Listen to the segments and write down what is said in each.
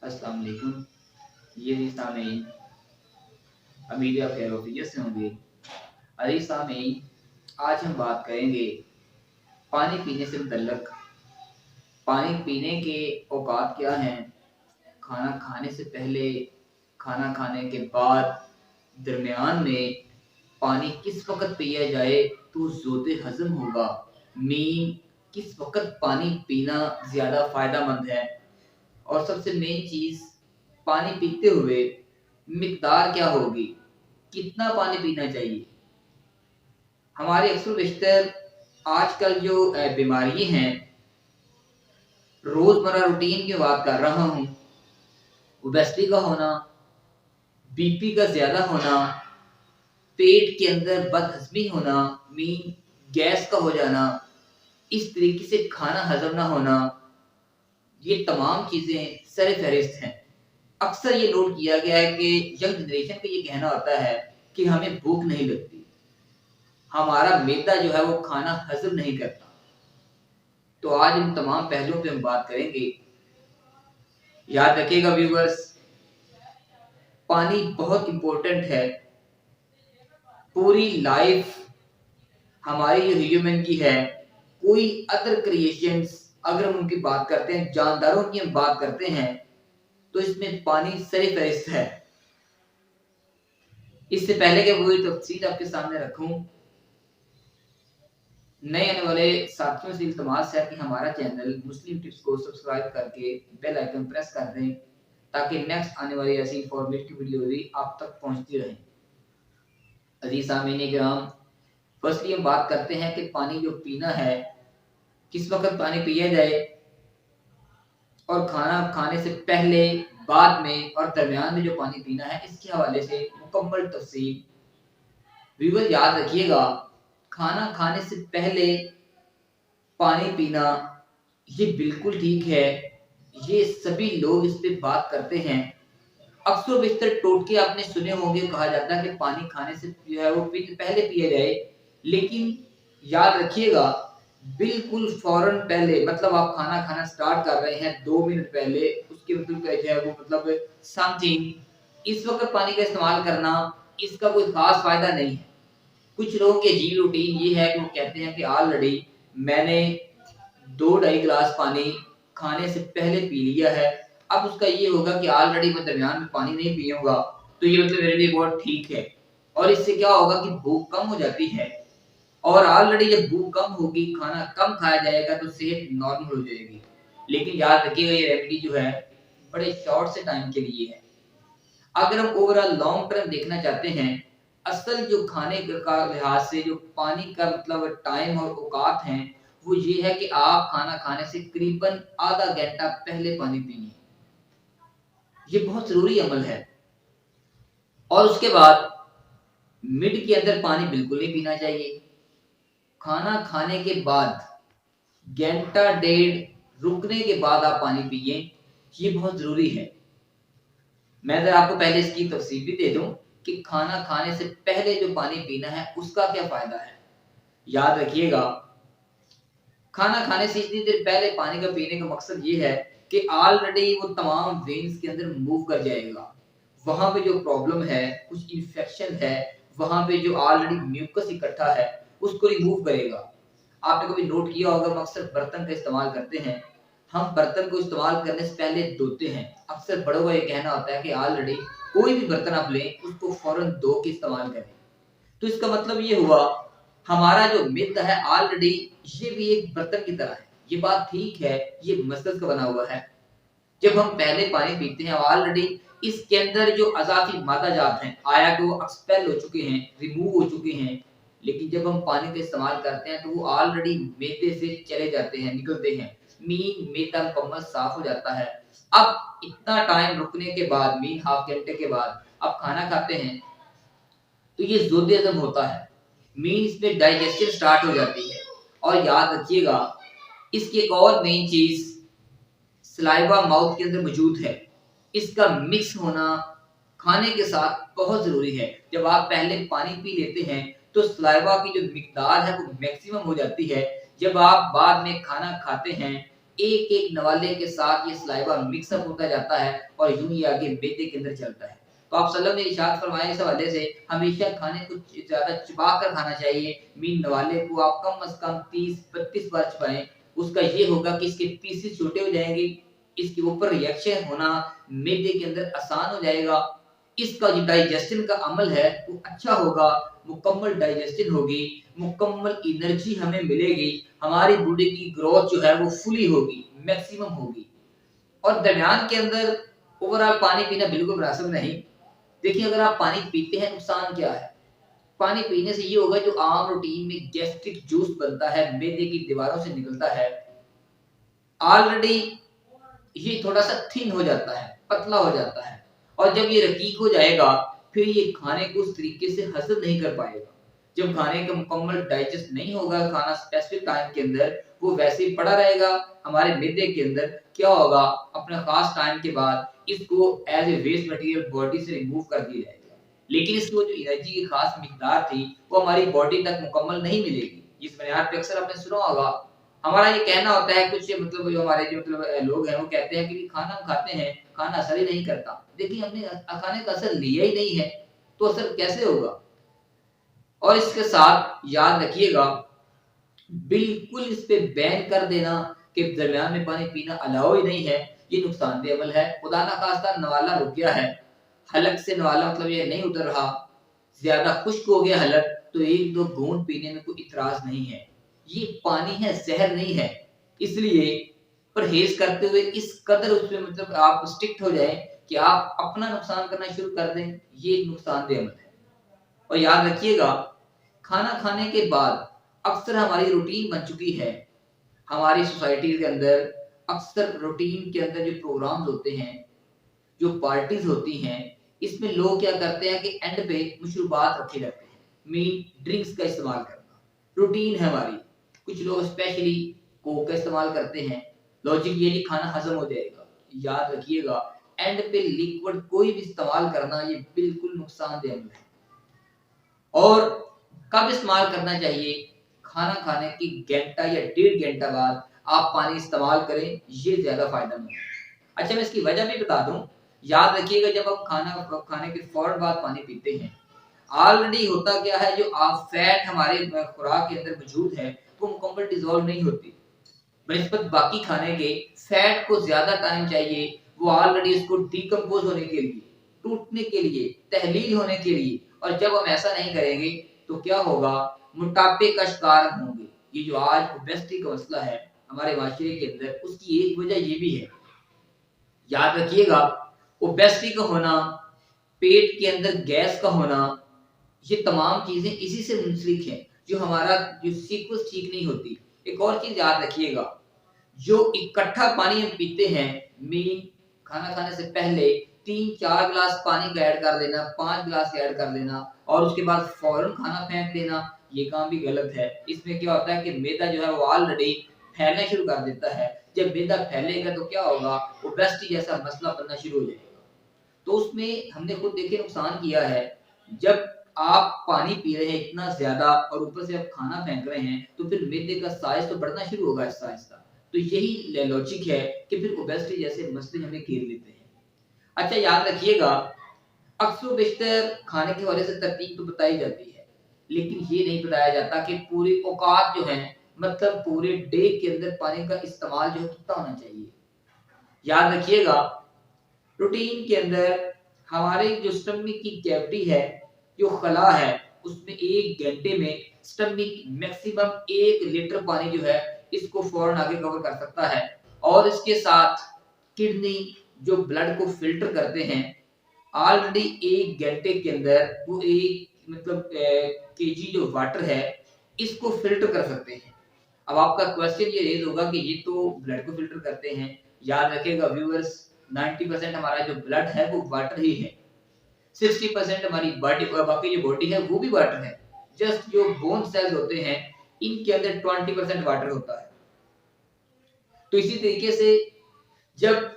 अस्सलाम वालेकुम। ये जी सामीन, उम्मीद है आप खैर वफियत से होंगे। अजीज सामीन, आज हम बात करेंगे पानी पीने से मुतल्लक। पानी पीने के औकात क्या हैं, खाना खाने से पहले, खाना खाने के बाद, दरमियान में पानी किस वक़्त पिया जाए तो ज़ोते हज़म होगा। मीन किस वक़्त पानी पीना ज़्यादा फ़ायदेमंद है। और सबसे मेन चीज़, पानी पीते हुए मिकदार क्या होगी, कितना पानी पीना चाहिए। हमारे अक्सर बेशतर आजकल जो बीमारी हैं, रोज़मर्रा रूटीन की बात कर रहा हूँ, ओबेसिटी का होना, बीपी का ज़्यादा होना, पेट के अंदर बदहज़मी होना, मीन गैस का हो जाना, इस तरीके से खाना हज़म ना होना, ये तमाम चीज़ें सर-ए-फ़हरिस्त हैं। अक्सर ये नोट किया गया है कि यंग जनरेशन का ये कहना होता है कि हमें भूख नहीं लगती, हमारा मैदा जो है वो खाना हज़म नहीं करता। तो आज इन तमाम पहलुओं पे हम बात करेंगे। याद रखिएगा व्यूअर्स, पानी बहुत इम्पोर्टेंट है। पूरी लाइफ हमारी जो ह्यूमन की है, कोई अदर क्रिएशंस अगर हम उनकी बात करते हैं, जानदारों की हम बात करते हैं, तो इसमें पानी सर-ए-फ़हरिस्त है। इससे पहले कि पूरी तफसील आपके सामने रखूं, नए आने वाले साथियों से इल्तमास है कि हमारा चैनल मुस्लिम टिप्स को सब्सक्राइब करके बेल आइकन प्रेस कर दें, ताकि नेक्स्ट आने वाली ऐसी इंफॉर्मेटिव वीडियो भी आप तक पहुंचती रहे। अजीज सामीन किराम, फर्स्टली हम बात करते हैं कि पानी जो पीना है, किस वक्त पानी पिया जाए, और खाना खाने से पहले, बाद में और दरमियान में जो पानी पीना है, इसके हवाले से मुकम्मल तफसील। व्यूअर याद रखिएगा, खाना खाने से पहले पानी पीना ये बिल्कुल ठीक है। ये सभी लोग इस पे बात करते हैं। अक्सर बेशतर टोटके आपने सुने होंगे, कहा जाता है कि पानी खाने से जो है वो पहले पिया जाए। लेकिन याद रखिएगा, बिल्कुल फौरन पहले, मतलब आप खाना खाना स्टार्ट कर रहे हैं 2 मिनट पहले, उसके मतलब जो है वो मतलब समथिंग इस वक़्त पानी का इस्तेमाल करना, इसका कोई ख़ास फ़ायदा नहीं है। कुछ लोगों की अजीब रूटीन ये है कि वो कहते हैं कि ऑलरेडी मैंने 2 ढाई गिलास पानी खाने से पहले पी लिया है, अब उसका ये होगा कि ऑलरेडी मैं दरमियान में पानी नहीं पीऊँगा, तो ये मतलब मेरे लिए बहुत ठीक है। और इससे क्या होगा कि भूख कम हो जाती है, और ऑलरेडी जब भूख कम होगी, खाना कम खाया जाएगा, तो सेहत नॉर्मल हो जाएगी। लेकिन याद रखिएगा, ये रेमेडी जो है बड़े शॉर्ट से टाइम के लिए है। अगर हम ओवरऑल लॉन्ग टर्म देखना चाहते हैं, असल जो खाने का लिहाज से जो पानी का मतलब टाइम और औकात हैं, वो ये है कि आप खाना खाने से करीबन आधा घंटा पहले पानी पिए। ये बहुत ज़रूरी अमल है। और उसके बाद मिड के अंदर पानी बिल्कुल नहीं पीना चाहिए। खाना खाने के बाद घंटा डेढ़ रुकने के बाद आप पानी पिए, ये बहुत ज़रूरी है। मैं अगर आपको पहले इसकी तफसील भी दे दूं कि खाना खाने से पहले जो पानी पीना है, उसका क्या फ़ायदा है। याद रखिएगा, खाना खाने से इतनी देर पहले पानी का पीने का मकसद ये है कि ऑलरेडी वो तमाम वेन्स के अंदर मूव कर जाएगा। वहाँ पे जो प्रॉब्लम है, कुछ इन्फेक्शन है, वहाँ पे जो ऑलरेडी म्यूकस इकट्ठा है, उसको रिमूव करेगा। आपने कभी नोट किया होगा, हम अक्सर बर्तन का इस्तेमाल करते हैं, हम बर्तन को इस्तेमाल करने से पहले धोते हैं। अक्सर बड़ों का ये कहना होता है कि ऑलरेडी कोई भी बर्तन आप लें, उसको फौरन धो के इस्तेमाल करें। तो इसका मतलब ये हुआ, हमारा जो मित्र है ऑलरेडी ये भी एक बर्तन की तरह है। ये बात ठीक है, ये मसलस का बना हुआ है। जब हम पहले पानी पीते हैं, ऑलरेडी इसके अंदर जो अज़ाफ़ी मादा जात हैं, आया कि वो एक्सपेल हो चुके हैं, रिमूव हो चुके हैं। लेकिन जब हम पानी का इस्तेमाल करते हैं, तो वो ऑलरेडी मैदे से चले जाते हैं, निकलते हैं। मीन मैदा मुकम्मल साफ हो जाता है। अब इतना टाइम रुकने के बाद, मीन हाफ घंटे के बाद आप खाना खाते हैं, तो ये ज़ोर-ए-हज़म होता है। मीन इसमें डाइजेशन स्टार्ट हो जाती है। और याद रखिएगा, इसकी एक और मेन चीज़, सलाइवा माउथ के अंदर मौजूद है। इसका मिक्स होना खाने के साथ बहुत ज़रूरी है। जब आप पहले पानी पी लेते हैं, तो सलाइवा की जो मिकदार है वो मैक्सिमम हो जाती है। जब आप बाद में खाना खाते हैं, एक एक नवाले के साथ ये सलाइवा मिक्सअप होता जाता है और यूं ही आगे मैदे के अंदर चलता है। तो आप सल्लल्लाहु अलैहि वसल्लम ने इरशाद फरमाया इस हवाले से हमेशा खाने को ज्यादा चबा कर खाना चाहिए। मीन नवाले को आप कम से कम 30-32 बार चबाएं। उसका ये होगा कि इसके पीसेस छोटे हो जाएंगे, इसके ऊपर रिएक्शन होना मैदे के अंदर आसान हो जाएगा, इसका जो डाइजेशन का अमल है वो अच्छा होगा, मुकम्मल डाइजेशन होगी, मुकम्मल एनर्जी हमें मिलेगी, हमारी बॉडी की ग्रोथ जो है वो फुली होगी, मैक्सिमम होगी। और दरमियान के अंदर ओवरऑल पानी पीना बिल्कुल मुनासिब नहीं। देखिए अगर आप पानी पीते हैं नुकसान क्या है? पानी पीने से ये होगा जो आम रूटीन में गैस्ट्रिक जूस बनता है, मैदे की दीवारों से निकलता है, ऑलरेडी ये थोड़ा-सा थिन हो जाता है, पतला हो जाता है और जब ये रकीक हो जाएगा, फिर ये खाने को उस तरीके से हज़म नहीं कर पाएगा। जब खाने का मुकम्मल डाइजेस्ट नहीं होगा खाना स्पेसिफिक टाइम के अंदर, वो वैसे ही पड़ा रहेगा हमारे मैदे के अंदर। क्या होगा? अपने ख़ास टाइम के बाद इसको as a waste material body से रिमूव कर दिया जाएगा। लेकिन इसकी वो जो एनर्जी की ख़ास मिकदार थी, वो हमारी बॉडी तक मुकम्मल नहीं मिलेगी। इस बुनियाद पे अक्सर आपने सुना होगा हमारा ये कहना होता है कुछ मतलब जो हमारे जो मतलब लोग हैं वो कहते हैं कि खाना हम खाते हैं, खाना असर ही नहीं करता। देखिए हमने खाने का असर लिया ही नहीं है, तो असर कैसे होगा? और इसके साथ याद रखिएगा बिल्कुल इस पे बैन कर देना कि दरमियान में पानी पीना अलाउ ही नहीं है, ये नुकसानदेह अमल है। खुदा ना खास्ता नवाला रुक गया है, हलक से नवाला मतलब ये नहीं उतर रहा, ज्यादा खुश्क हो गया हलक, तो एक दो घूंट पीने में कोई इतराज नहीं है। ये पानी है, जहर नहीं है। इसलिए परहेज करते हुए इस कदर उसमें मतलब आप स्ट्रिक्ट हो जाएं कि आप अपना नुकसान करना शुरू कर दें, ये नुकसानदेह अमल है। और याद रखिएगा खाना खाने के बाद अक्सर हमारी रूटीन बन चुकी है, हमारी सोसाइटी के अंदर अक्सर रूटीन के अंदर जो प्रोग्राम्स होते हैं, जो पार्टीज होती हैं, इसमें लोग क्या करते हैं कि एंड पे मशरूबात रखे जाते हैं, मीन ड्रिंक्स का इस्तेमाल करना रूटीन है हमारी। कुछ लोग स्पेशली कोक का इस्तेमाल करते हैं, लॉजिक ये नहीं खाना हजम हो जाएगा। याद रखिएगा एंड पे लिक्विड कोई भी इस्तेमाल करना ये बिल्कुल नुकसानदेह है। और कब इस्तेमाल करना चाहिए? खाना खाने की घंटा या 1.5 घंटा बाद आप पानी इस्तेमाल करें, ये ज्यादा फायदेमंद है। अच्छा मैं इसकी वजह भी बता दूं, याद रखिएगा जब आप खाना खाने के फौरन बाद पानी पीते हैं, ऑलरेडी होता क्या है जो आप फैट हमारे खुराक के अंदर मौजूद है वो मुकम्मल डिसॉल्व नहीं होती, बनिस्बत बाकी खाने के फैट को ज्यादा टाइम चाहिए, वो ऑलरेडी इसको डिकम्पोज होने के लिए, टूटने के लिए, तहलील होने के लिए। और जब हम ऐसा नहीं करेंगे तो क्या होगा? मोटापे का शिकार होंगे। ये जो आज ओबेसिटी का मसला है हमारे माशरे के अंदर, उसकी एक वजह ये भी है। याद रखिएगा ओबेसिटी का होना, पेट के अंदर गैस का होना, ये तमाम चीजें इसी से मुंसलिक हैं, जो हमारा जो सीक्वेंस ठीक नहीं होती। एक और चीज याद रखिएगा, जो इकट्ठा पानी हम पीते हैं, मीन खाना खाने से पहले 3-4 गिलास पानी का ऐड कर देना, 5 गिलास ऐड कर देना और उसके बाद फौरन खाना फेंक देना, ये काम भी गलत है। इसमें क्या होता है कि मैदा जो है वो ऑलरेडी फैलना शुरू कर देता है। जब मैदा फैलेगा तो क्या होगा? ओबेसिटी जैसा मसला बनना शुरू हो जाएगा। तो उसमें हमने खुद देखिए नुकसान किया है। जब आप पानी पी रहे हैं इतना ज्यादा और ऊपर से आप खाना फेंक रहे हैं, तो फिर मैदे का साइज तो बढ़ना शुरू होगा आहिस्ता आहिस्ता। तो यही लॉजिक है कि फिर ओबेसिटी जैसे मसले हमें घेर लेते हैं। अच्छा याद रखिएगा अक्सर बेशतर खाने के हवाले से तरतीब तो बताई जाती है, लेकिन ये नहीं बताया जाता कि पूरी औकात जो है मतलब पूरे डे के अंदर पानी का इस्तेमाल जो है कितना होना चाहिए। याद रखिएगा रूटीन के अंदर हमारे जो स्टमक की कैविटी है, जो खला है, उसमें 1 घंटे में स्टमक मैक्सिमम 1 लीटर पानी जो है इसको फौरन आगे कवर कर सकता है। और इसके साथ किडनी जो ब्लड को फिल्टर करते हैं, ऑलरेडी 1 घंटे के अंदर वो एक मतलब केजी जो वाटर है इसको फिल्टर कर सकते हैं। अब आपका क्वेश्चन ये रेज होगा कि ये तो ब्लड को फिल्टर करते हैं। याद रखिएगा व्यूअर्स 90% हमारा जो ब्लड है वो वाटर ही है, 60% हमारी बॉडी बाकी जो बॉडी है वो भी वाटर है। जस्ट जो बोन सेल्स होते हैं इनके अंदर 20% वाटर होता है। तो इसी तरीके से जब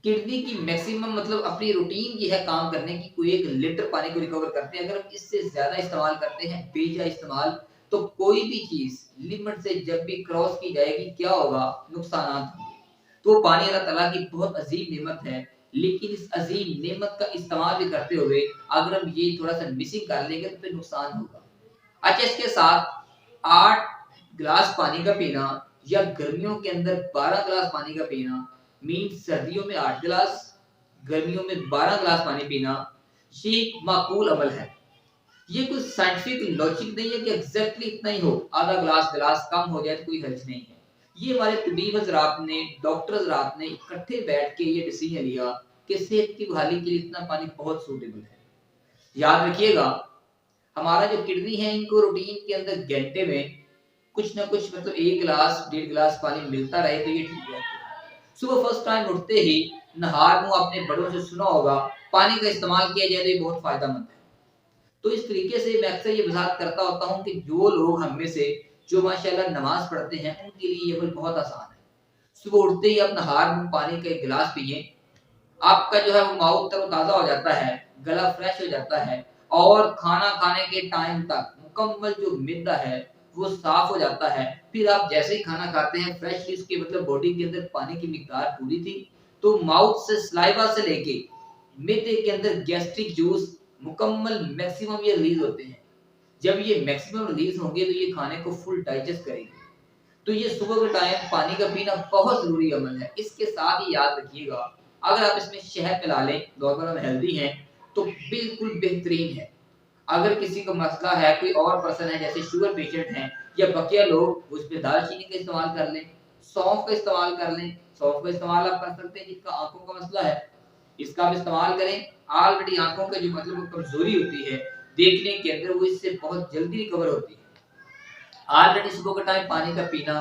किडनी की मैक्सिमम मतलब अपनी रूटीन ये है काम करने की, कोई 1 लीटर पानी को रिकवर करते हैं। अगर हम इससे ज्यादा इस्तेमाल करते हैं बेजा इस्तेमाल, तो कोई भी चीज लिमिट से जब भी क्रॉस की जाएगी क्या होगा, नुकसान होंगे। तो पानी अल्लाह ताला की बहुत अजीम नेमत है, लेकिन इस अजीम नेमत का इस्तेमाल भी करते हुए अगर हम ये थोड़ा सा मिसिंग कर लेंगे तो फिर नुकसान होगा। अच्छा, इसके साथ 8 गिलास पानी का पीना या गर्मियों के अंदर 12 गिलास पानी का पीना, मीन सर्दियों में 8 गिलास, गर्मियों में 12 गिलास पानी पीना, ये एक माकूल अमल है। ये कुछ साइंटिफिक लॉजिक नहीं है कि एग्जैक्टली इतना ही हो, आधा गिलास कम हो जाए तो कोई हर्ज नहीं है। ये हमारे तबीब हजरात ने, डॉक्टर हजरात ने इकट्ठे बैठ के ये डिसीजन लिया कि सेहत की बहाली के लिए इतना पानी बहुत सूटेबल है। याद रखिएगा, हमारा जो किडनी है इनको रूटीन के अंदर घंटे में कुछ ना कुछ मतलब 1 गिलास 1.5 गिलास पानी मिलता रहे तो ये ठीक रहता है। सुबह फर्स्ट टाइम उठते ही नहार मुंह अपने बड़ों से सुना होगा पानी का इस्तेमाल किया जाए तो ये बहुत फायदेमंद है। तो इस तरीके से मैं अक्सर ये वजाहत करता होता हूँ कि जो लोग हम में से जो माशाल्लाह नमाज पढ़ते हैं उनके लिए ये अमल बहुत आसान है। सुबह उठते ही आप नहार मुंह पानी का 1 गिलास पिए, आपका जो है वो माउथ तरोताजा हो जाता है, गला फ्रेश हो जाता है और खाना खाने के टाइम तक मुकम्मल जो मिद्दा है वो साफ हो जाता है। फिर आप जैसे ही खाना खाते हैं फ्रेशली उसके मतलब बॉडी के अंदर पानी की मिकदार पूरी थी, तो माउथ से स्लाइवा से लेके मिद्दे के अंदर गैस्ट्रिक जूस मुकम्मल मैक्सिमम ये रिलीज होते हैं। जब ये मैक्सिमम रिलीज होंगे तो ये खाने को फुल डाइजेस्ट करेंगे। तो ये सुबह के टाइम पानी का पीना बहुत जरूरी अमल है। इसके साथ ही याद रखिएगा, अगर आप इसमें शहद मिला लें, नॉर्मल हम हेल्दी हैं तो बिल्कुल बेहतरीन है। अगर किसी को मसला है, कोई और पर्सन है जैसे शुगर पेशेंट हैं या बकिया लोग, उसमें दालचीनी का इस्तेमाल कर लें, सौंफ का इस्तेमाल कर लें। सौंफ का इस्तेमाल आप कर सकते हैं जिनका आंखों का मसला है, इसका आप इस्तेमाल करें। ऑलरेडी आंखों का जो मतलब कमजोरी होती है देखने के अंदर, वो इससे बहुत जल्दी रिकवर होती है। ऑलरेडी सुबह का टाइम पानी का पीना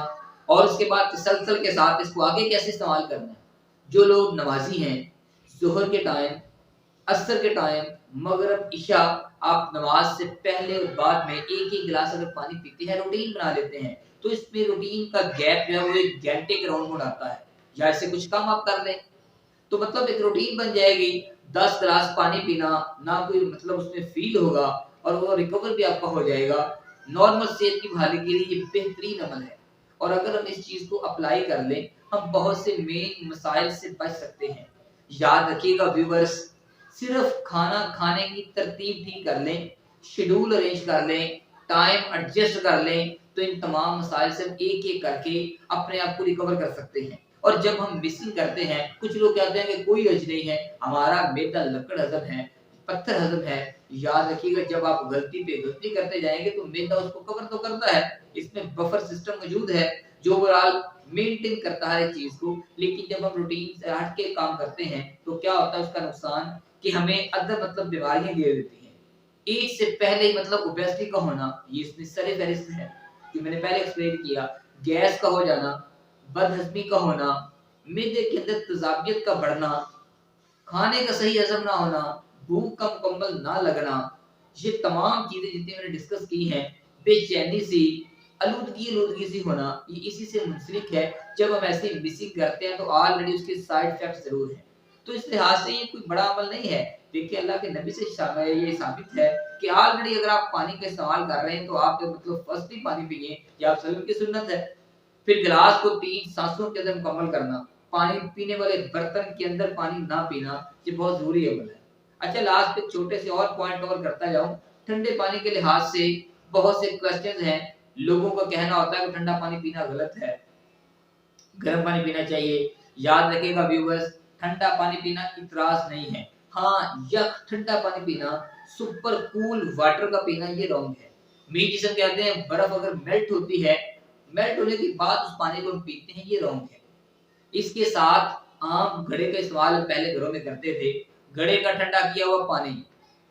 और उसके बाद तसलसल के साथ इसको आगे कैसे इस्तेमाल करना है। जो लोग नमाजी हैं, जोहर के टाइम, असर के टाइम, मगरिब, इशा, आप नमाज से पहले और बाद में एक एक गिलास अगर पानी पीते हैं, रूटीन बना लेते हैं, तो इसमें रूटीन का गैप जो है वो 1 घंटे के राउंड में आता है, या इससे कुछ कम आप कर लें तो मतलब एक रूटीन बन जाएगी। 10 गिलास पानी पीना, ना कोई मतलब उसमें फील होगा और वो रिकवर भी आपका हो जाएगा। नॉर्मल सेहत की बहाली के लिए ये बेहतरीन अमल है और अगर हम इस चीज को अप्लाई कर लें, हम बहुत से मेन मसाइल से बच सकते हैं। याद रखिएगा व्यूअर्स, सिर्फ खाना खाने की तरतीब ठीक कर लें, शेड्यूल अरेंज कर लें, टाइम एडजस्ट कर लें, तो इन तमाम मसाइल से एक एक करके अपने आप को रिकवर कर सकते हैं। और जब हम मिसिंग करते हैं, कुछ लोग कहते हैं कि कोई हज नहीं है, हमारा मैदा लकड़ हजम है, पत्थर हजम है। याद रखिएगा, जब आप गलती पे गलती करते जाएंगे तो मैदा उसको कवर तो करता है, इसमें बफर सिस्टम मौजूद है जो ओवरऑल मेंटेन करता है चीज को। लेकिन जब हम रूटीन से हट के काम करते हैं तो क्या होता है उसका नुकसान कि हमें अदर मतलब बीमारियां घेर देती हैं। एज से पहले ही मतलब ओबेसिटी का होना, ये इसमें सरे-फहरिस्त है जो मैंने पहले एक्सप्लेन किया। गैस का हो जाना, बदहजमी का होना, मैदे के अंदर तेजाबियत का बढ़ना, खाने का सही हजम ना होना, भूख का मुकम्मल ना लगना, ये तमाम चीजें जितनी मैंने डिस्कस की हैं, बेचैनी सी, आलूदगी सी होना, ये इसी से मुंसलिक है। जब हम ऐसी मिसिंग करते हैं तो ऑलरेडी उसके साइड इफेक्ट जरूर हैं। तो इस लिहाज से ये कोई बड़ा अमल नहीं है। देखिए, अल्लाह के नबी से ये साबित है कि ऑलरेडी अगर आप पानी का इस्तेमाल कर रहे हैं तो आप मतलब फर्स्ट ही पानी पिए, या आप सभी की सुन्नत है। फिर गिलास को 3 सांसों के अंदर मुकम्मल करना, पानी पीने वाले बर्तन के अंदर पानी ना पीना, ये बहुत जरूरी अमल है। अच्छा, लास्ट पे छोटे से और पॉइंट कवर करता जाऊं। ठंडे पानी के लिहाज से बहुत से क्वेश्चंस हैं। लोगों का कहना होता है कि ठंडा पानी पीना गलत है, गर्म पानी पीना चाहिए। याद रखिएगा व्यूअर्स, ठंडा पानी पीना इतराज नहीं है। हाँ, यख ठंडा पानी पीना, सुपर कूल वाटर का पीना ये रॉन्ग है। मीन जिसे कहते हैं बर्फ अगर मेल्ट होती है, मेल्ट होने के बाद उस पानी को हम पीते हैं, ये रॉन्ग है। इसके साथ आम घड़े का इस्तेमाल पहले घरों में करते थे। घड़े का ठंडा किया हुआ पानी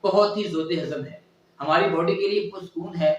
बहुत ही जोते हजम है, हमारी बॉडी के लिए पुरसकून है,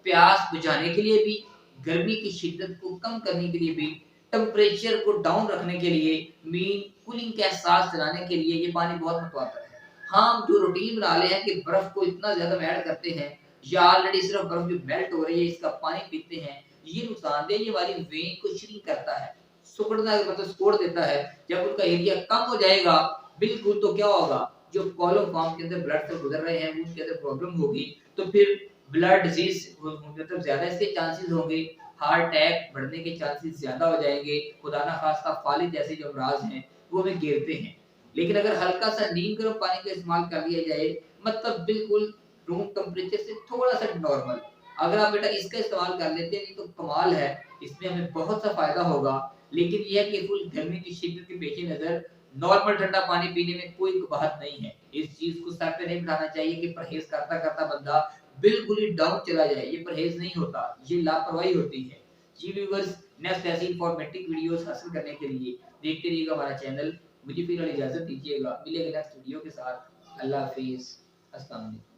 प्यास बुझाने के लिए भी, गर्मी की शिद्दत को कम करने के लिए भी, टेम्परेचर को डाउन रखने के लिए, मीन कूलिंग का एहसास दिलाने के लिए ये पानी बहुत मुतवातर है। हाँ, हम जो रूटीन बना ले हैं कि बर्फ को इतना ज्यादा ऐड करते हैं या ऑलरेडी सिर्फ बर्फ जो मेल्ट हो रही है इसका पानी पीते हैं, ये नुकसानदेह, ये हमारी वेन को श्रिंक करता है, सिकुड़ना मतलब सिकोड़ देता है। जब उनका एरिया कम हो जाएगा बिल्कुल, तो क्या होगा, जो कॉलम फॉर्म के अंदर ब्लड से गुजर रहे हैं उनके अंदर प्रॉब्लम होगी। तो फिर ब्लड डिजीज मतलब ज्यादा इसके चांसेस होंगे, हार्ट अटैक बढ़ने के चांसेस ज्यादा हो जाएंगे, खुदा ना खास्ता फालिज जैसे जो अमराज हैं वो हमें घेरते हैं। लेकिन अगर हल्का सा नीम गर्म पानी का इस्तेमाल कर लिया जाए, मतलब बिल्कुल रूम टेम्परेचर से थोड़ा सा नॉर्मल, अगर आप बेटा इसका इस्तेमाल कर लेते हैं तो कमाल है, इसमें हमें बहुत सा फायदा होगा। लेकिन यह है कि फुल गर्मी की शिद्दत के पेश नजर नॉर्मल ठंडा पानी पीने में कोई बात नहीं है। इस चीज को सर पे नहीं बिठाना चाहिए कि परहेज करता करता बंदा बिल्कुल ही डाउन चला जाए, ये परहेज नहीं होता, ये लापरवाही होती है। जी व्यूअर्स, नेक्स्ट ऐसी इंफॉर्मेटिव वीडियोस हासिल करने के लिए देखते रहिएगा हमारा चैनल। मुझे फिलहाल इजाजत दीजिएगा, मिलेंगे नेक्स्ट वीडियो के साथ। अल्लाह हाफिज, अस्सलाम वालेकुम।